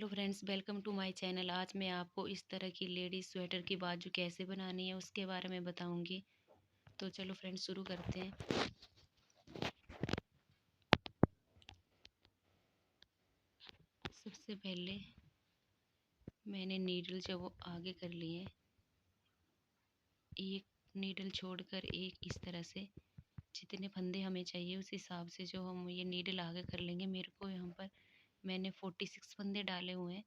Hello friends, welcome to my channel. आज मैं आपको इस तरह की लेडीज स्वेटर की बाजू कैसे बनानी है उसके बारे में बताऊंगी। तो चलो फ्रेंड्स, शुरू करते हैं। सबसे पहले मैंने नीडल जो वो आगे कर लिए, एक नीडल छोड़कर एक इस तरह से जितने फंदे हमें चाहिए उस हिसाब से जो हम ये नीडल आगे कर लेंगे। मेरे को यहाँ पर मैंने 46 फंदे डाले हुए हैं।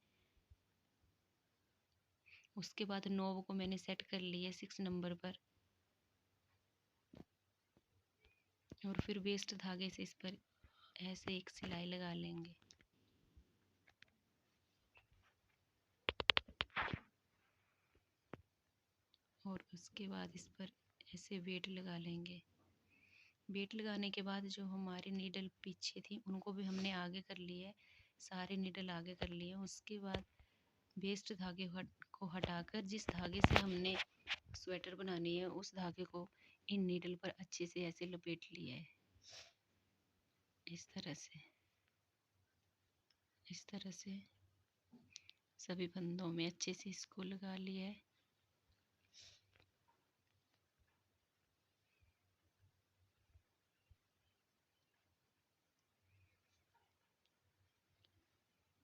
उसके बाद नोब को मैंने सेट कर लिया 6 नंबर पर, और फिर वेस्ट धागे से इस पर ऐसे एक सिलाई लगा लेंगे। और उसके बाद इस पर ऐसे वेट लगा लेंगे। वेट लगाने के बाद जो हमारी नीडल पीछे थी उनको भी हमने आगे कर लिया है, सारे नीडल आगे कर लिए। उसके बाद वेस्ट धागे को हटाकर जिस धागे से हमने स्वेटर बनानी है उस धागे को इन नीडल पर अच्छे से ऐसे लपेट लिया है। इस तरह से सभी फंदों में अच्छे से इसको लगा लिया है।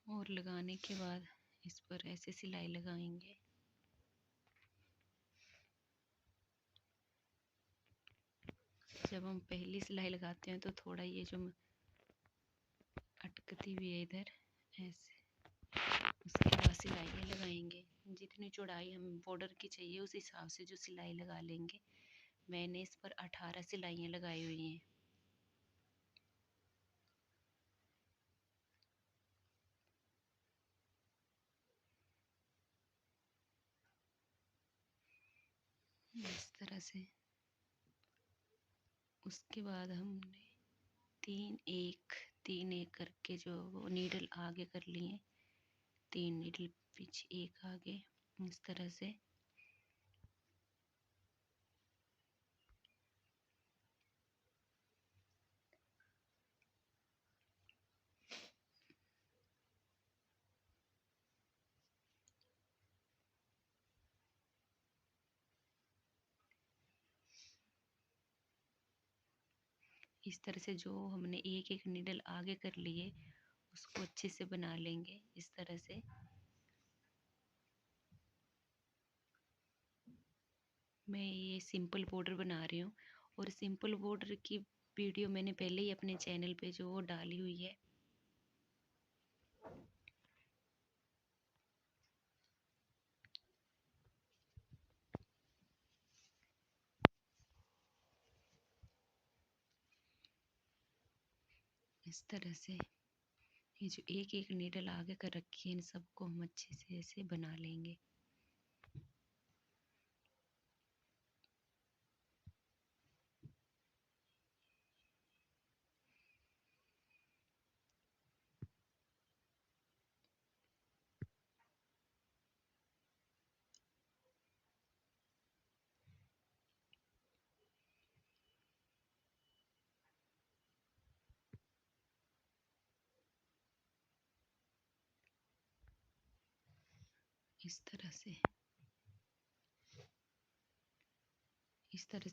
और लगाने के बाद इस पर ऐसे सिलाई लगाएंगे। जब हम पहली सिलाई लगाते हैं तो थोड़ा ये जो अटकती हुई है इधर ऐसे, उसके बाद सिलाइयाँ लगाएंगे। जितनी चौड़ाई हमें बॉर्डर की चाहिए उस हिसाब से जो सिलाई लगा लेंगे। मैंने इस पर 18 सिलाइयाँ लगाई हुई हैं। इस तरह से उसके बाद हमने तीन एक करके जो वो नीडल आगे कर लिए, 3 नीडल पीछे एक आगे, इस तरह से। इस तरह से जो हमने एक एक नीडल आगे कर लिए उसको अच्छे से बना लेंगे इस तरह से। मैं ये सिंपल बॉर्डर बना रही हूँ, और सिंपल बॉर्डर की वीडियो मैंने पहले ही अपने चैनल पे जो वो डाली हुई है। इस तरह से ये जो एक एक नीडल आगे कर रखी है इन सबको हम अच्छे से ऐसे बना लेंगे। इस तरह से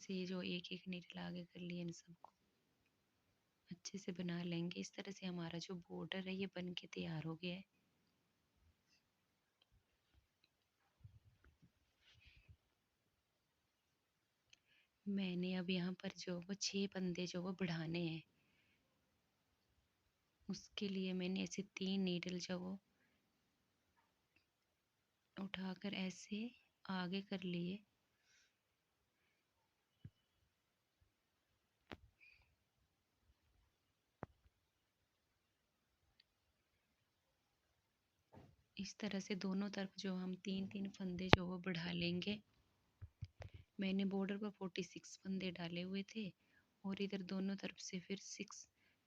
ये जो एक एक नीडल आगे कर लिए इन सबको अच्छे से बना लेंगे। इस तरह से हमारा जो बॉर्डर है ये बन के तैयार हो गया है। मैंने अब यहाँ पर जो वो 6 फंदे जो वो बढ़ाने हैं, उसके लिए मैंने ऐसे 3 नीडल जो वो उठाकर ऐसे आगे कर लिए। इस तरह से दोनों तरफ जो हम 3 फंदे जो वो बढ़ा लेंगे। मैंने बॉर्डर पर 46 फंदे डाले हुए थे, और इधर दोनों तरफ से फिर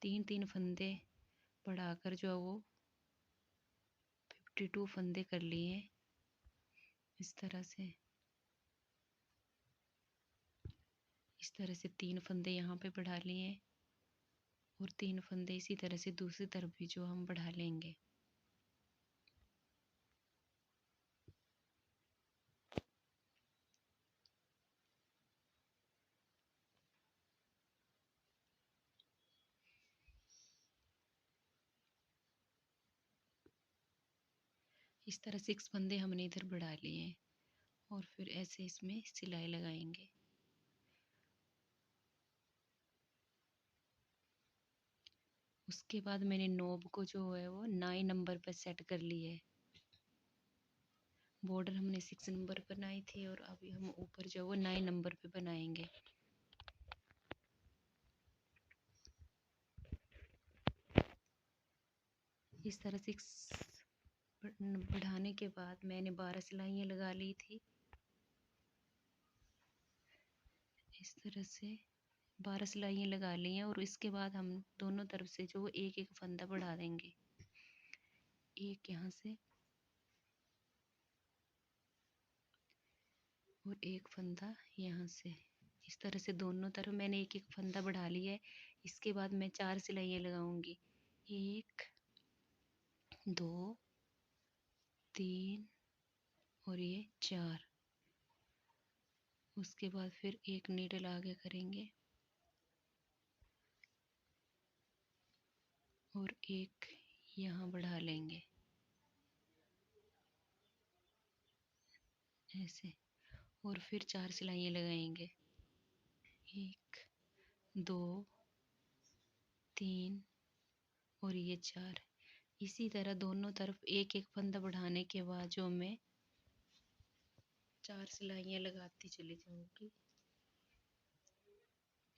3 फंदे बढ़ाकर जो वो 52 फंदे कर लिए। इस तरह से 3 फंदे यहाँ पे बढ़ा लिए, और 3 फंदे इसी तरह से दूसरी तरफ भी जो हम बढ़ा लेंगे। इस तरह 6 फंदे हमने इधर बढ़ा लिए हैं और फिर ऐसे इसमें सिलाई लगाएंगे। उसके बाद मैंने नॉब को जो है वो 9 नंबर पर सेट कर ली है। बॉर्डर हमने 6 नंबर पर बनाई थी और अभी हम ऊपर जो है वो 9 नंबर पे बनाएंगे। इस तरह 6 बढ़ाने के बाद मैंने 12 सिलाइयाँ लगा ली थी। इस तरह से 12 सिलाइयाँ लगा ली हैं और इसके बाद हम दोनों तरफ से जो एक एक फंदा बढ़ा देंगे। एक यहाँ से और एक फंदा यहाँ से। इस तरह से दोनों तरफ मैंने एक एक फंदा बढ़ा लिया है। इसके बाद मैं 4 सिलाइयाँ लगाऊंगी। 1 2 3 और ये 4। उसके बाद फिर एक नीडल आगे करेंगे और एक यहाँ बढ़ा लेंगे ऐसे और फिर 4 सिलाइयाँ लगाएंगे। 1 2 3 और ये 4। इसी तरह दोनों तरफ एक एक फंदा बढ़ाने के बाद जो मैं 4 सिलाइयाँ लगाती चली जाऊंगी।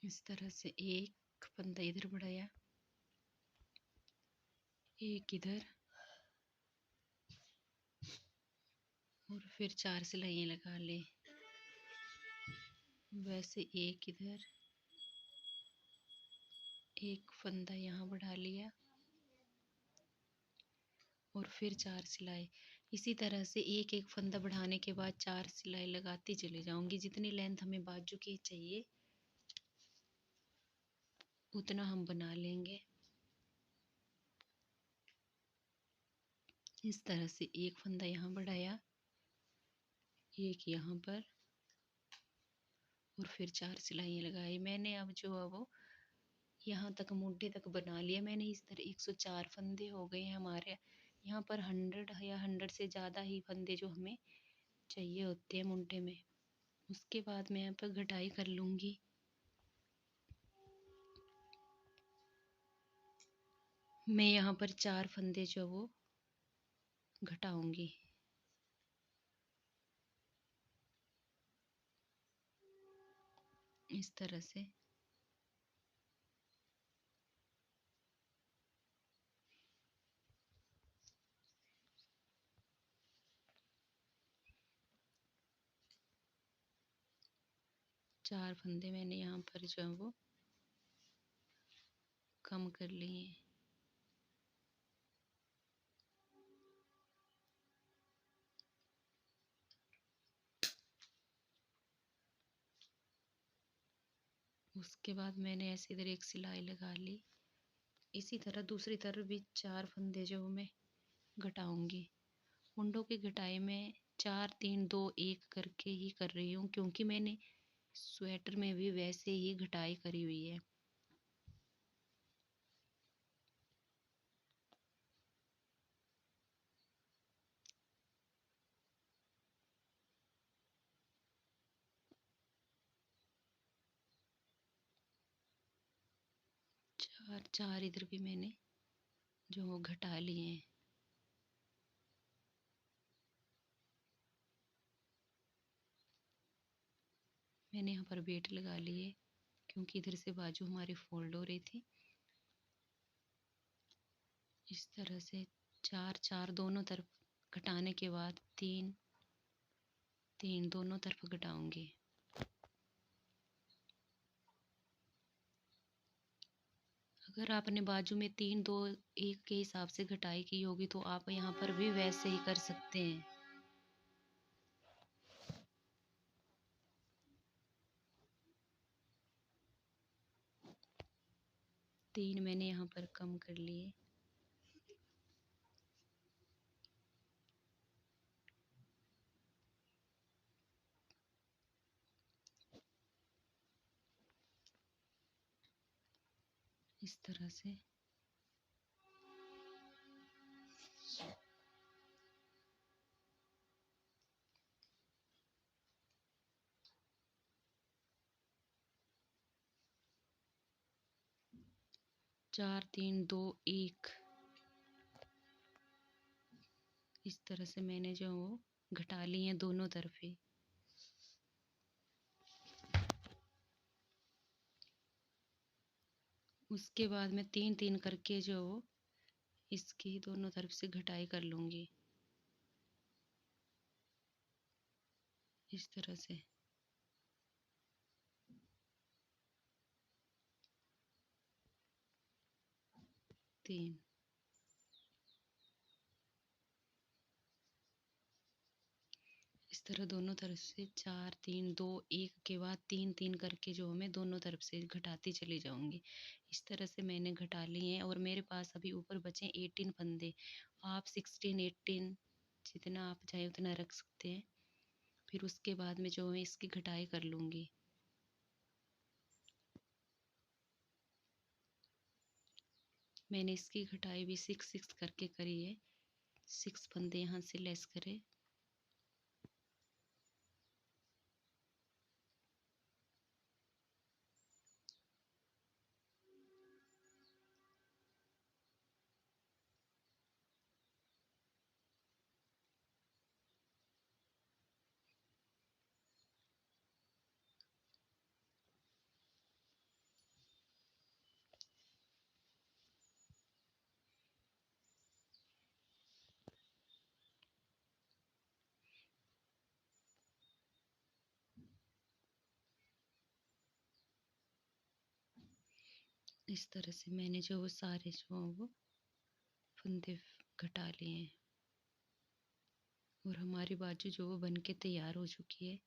इस तरह से एक फंदा इधर बढ़ाया, एक इधर और फिर 4 सिलाइयाँ लगा ले। वैसे एक इधर, एक फंदा यहाँ बढ़ा लिया और फिर 4 सिलाई। इसी तरह से एक एक फंदा बढ़ाने के बाद 4 सिलाई लगाती चली जाऊंगी। जितनी लेंथ हमें बाजू की चाहिए उतना हम बना लेंगे। इस तरह से एक फंदा यहाँ बढ़ाया, एक यहाँ पर और फिर 4 सिलाइयाँ लगाई मैंने। अब जो है वो यहाँ तक मुड्ढे तक बना लिया मैंने। इस तरह 104 फंदे हो गए हैं हमारे। यहाँ पर 100 या 100 से ज़्यादा ही फंदे जो हमें चाहिए होते हैं मुड्ढे में। उसके बाद मैं यहाँ पर घटाई कर लूँगी। मैं यहाँ पर 4 फंदे जो वो घटाऊँगी। इस तरह से चार फंदे मैंने यहाँ पर जो है वो कम कर लिए। उसके बाद मैंने ऐसे इधर एक सिलाई लगा ली। इसी तरह दूसरी तरफ भी 4 फंदे जो मैं घटाऊंगी। मुंडों की घटाई में 4 3 2 1 करके ही कर रही हूँ क्योंकि मैंने स्वेटर में भी वैसे ही घटाई करी हुई है। चार चार इधर भी मैंने जो घटा लिए हैं। मैंने यहाँ पर बेट लगा लिए क्योंकि इधर से बाजू हमारी फोल्ड हो रही थी। इस तरह से 4 4 दोनों तरफ घटाने के बाद 3 3 दोनों तरफ घटाऊंगी। अगर आपने बाजू में 3 2 1 के हिसाब से घटाई की होगी तो आप यहाँ पर भी वैसे ही कर सकते हैं। तीन मैंने यहाँ पर कम कर लिए। इस तरह से 4 3 2 1 इस तरह से मैंने जो वो घटा ली है दोनों तरफे। उसके बाद मैं 3 3 करके जो इसकी दोनों तरफ से घटाई कर लूँगी इस तरह से। 3 इस तरह दोनों तरफ से 4 3 2 1 के बाद 3 3 करके जो मैं दोनों तरफ से घटाती चली जाऊंगी। इस तरह से मैंने घटा लिए हैं और मेरे पास अभी ऊपर बचे 18 फंदे। आप 16 18 जितना आप चाहे उतना रख सकते हैं। फिर उसके बाद में जो है इसकी घटाई कर लूँगी। मैंने इसकी घटाई भी 6 6 करके करी है। 6 फंदे यहाँ से लेस करें। इस तरह से मैंने जो वो सारे जो वो फंदे घटा लिए हैं और हमारी बाजू जो वो बन के तैयार हो चुकी है।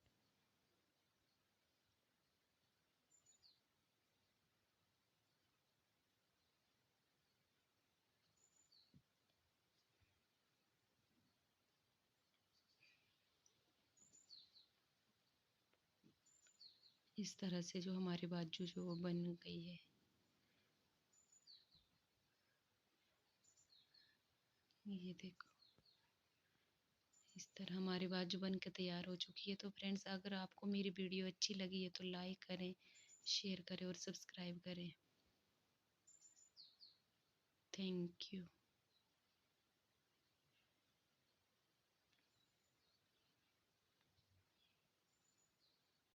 इस तरह से जो हमारी बाजू जो वो बन गई है। ये देखो इस तरह हमारी बाजू बन के तैयार हो चुकी है। तो फ्रेंड्स अगर आपको मेरी वीडियो अच्छी लगी है तो लाइक करें, शेयर करें और सब्सक्राइब करें। Thank you.